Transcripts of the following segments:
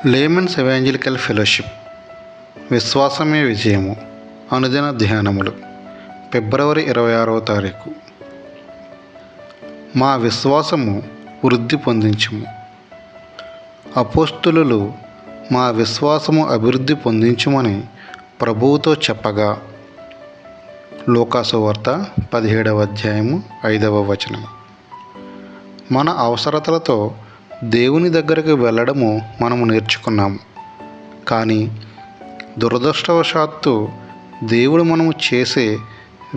Layman's evangelical fellowship విశ్వాసమే విజయము అనుదిన ధ్యానములు ఫిబ్రవరి 26వ తారీఖు. మా విశ్వాసము వృద్ధి పొందించుము. అపోస్తలులు మా విశ్వాసము అభివృద్ధి పొందించుమని ప్రభువుతో చెప్పగా, లూకాసు వార్త 17వ అధ్యాయము 5వ వచనం. మన అవసరతలతో దేవుని దగ్గరకు వెళ్ళడము మనము నేర్చుకున్నాము. కానీ దురదృష్టవశాత్తు దేవుడు మనము చేసే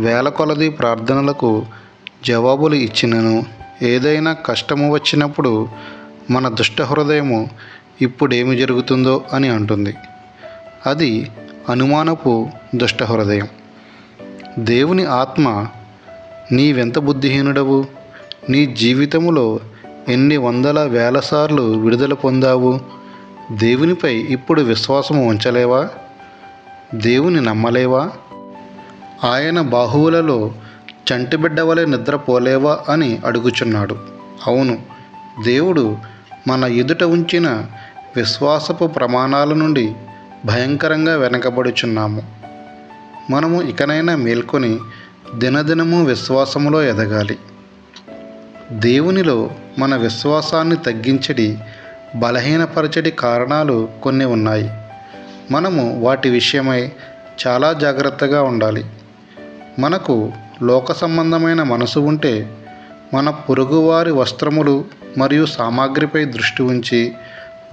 వేల కొలది ప్రార్థనలకు జవాబులు ఇచ్చినను ఏదైనా కష్టము వచ్చినప్పుడు మన దుష్ట హృదయము ఇప్పుడేమి జరుగుతుందో అని అంటుంది. అది అనుమానపు దుష్ట హృదయం. దేవుని ఆత్మ, నీవెంత బుద్ధిహీనుడవు, నీ జీవితములో ఎన్ని వందల వేల సార్లు విడుదల పొందావు, దేవునిపై ఇప్పుడు విశ్వాసము ఉంచలేవా, దేవుని నమ్మలేవా, ఆయన బాహువులలో చంటిబిడ్డ వలె నిద్రపోలేవా అని అడుగుచున్నాడు. అవును, దేవుడు మన ఎదుట ఉంచిన విశ్వాసపు ప్రమాణాల నుండి భయంకరంగా వెనకబడుచున్నాము. మనము ఇకనైనా మేల్కొని దినదినము విశ్వాసములో ఎదగాలి. దేవునిలో మన విశ్వాసాన్ని తగ్గించడి, బలహీనపరచడి కారణాలు కొన్ని ఉన్నాయి. మనము వాటి విషయమై చాలా జాగ్రత్తగా ఉండాలి. మనకు లోక సంబంధమైన మనసు ఉంటే మన పొరుగువారి వస్త్రములు మరియు సామాగ్రిపై దృష్టి ఉంచి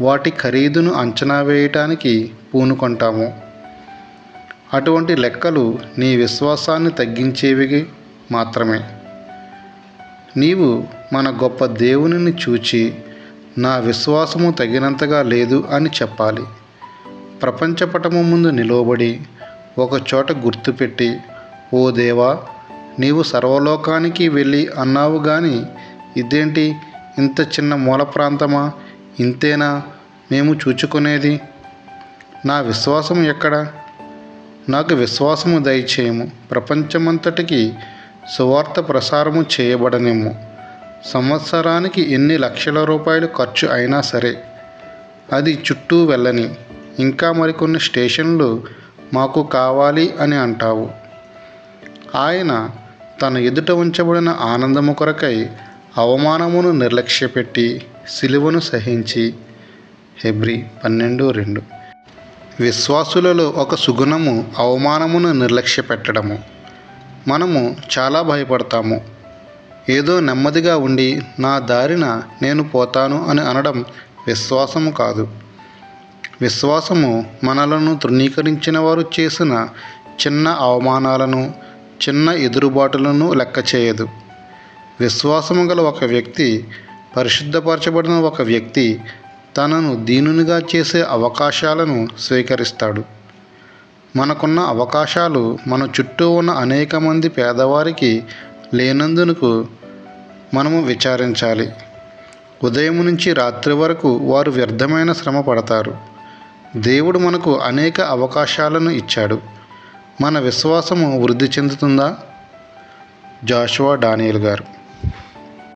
వాటి ఖరీదును అంచనా వేయటానికి పూనుకొంటాము. అటువంటి లెక్కలు నీ విశ్వాసాన్ని తగ్గించేవి మాత్రమే. నీవు మన గొప్ప దేవునిని చూచి, నా విశ్వాసము తగినంతగా లేదు అని చెప్పాలి. ప్రపంచపటము ముందు నిలవబడి ఒకచోట గుర్తుపెట్టి, ఓ దేవా, నీవు సర్వలోకానికి వెళ్ళి అన్నావు గాని ఇదేంటి, ఇంత చిన్న మూల ప్రాంతమా, ఇంతేనా మేము చూచుకునేది? నా విశ్వాసము ఎక్కడ? నాకు విశ్వాసము దయచేయము. ప్రపంచమంతటికి సువార్త ప్రసారము చేయబడనేమో. సంవత్సరానికి ఎన్ని లక్షల రూపాయలు ఖర్చు అయినా సరే అది చుట్టూ వెళ్ళని. ఇంకా మరికొన్ని స్టేషన్లు మాకు కావాలి అని అంటావు. ఆయన తన ఎదుట ఉంచబడిన ఆనందము కొరకై అవమానమును నిర్లక్ష్యపెట్టి సిలువను సహించి. హెబ్రీ 12:2. విశ్వాసులలో ఒక సుగుణము అవమానమును నిర్లక్ష్యపెట్టడము. మనము చాలా భయపడతాము. ఏదో నెమ్మదిగా ఉండి నా దారిన నేను పోతాను అని అనడం విశ్వాసము కాదు. విశ్వాసము మనలను తృణీకరించిన వారు చేసిన చిన్న అవమానాలను, చిన్న ఎదురుబాటులను లెక్క చేయదు. విశ్వాసము గల ఒక వ్యక్తి, పరిశుద్ధపరచబడిన ఒక వ్యక్తి తనను దీనునిగా చేసే అవకాశాలను స్వీకరిస్తాడు. మనకున్న అవకాశాలు మన చుట్టూ ఉన్న అనేక మంది పేదవారికి లేనందుకు మనము విచారించాలి. ఉదయం నుంచి రాత్రి వరకు వారు వ్యర్థమైన శ్రమ పడతారు. దేవుడు మనకు అనేక అవకాశాలను ఇచ్చాడు. మన విశ్వాసము వృద్ధి చెందుతుందా? జాషువా డానియల్ గారు.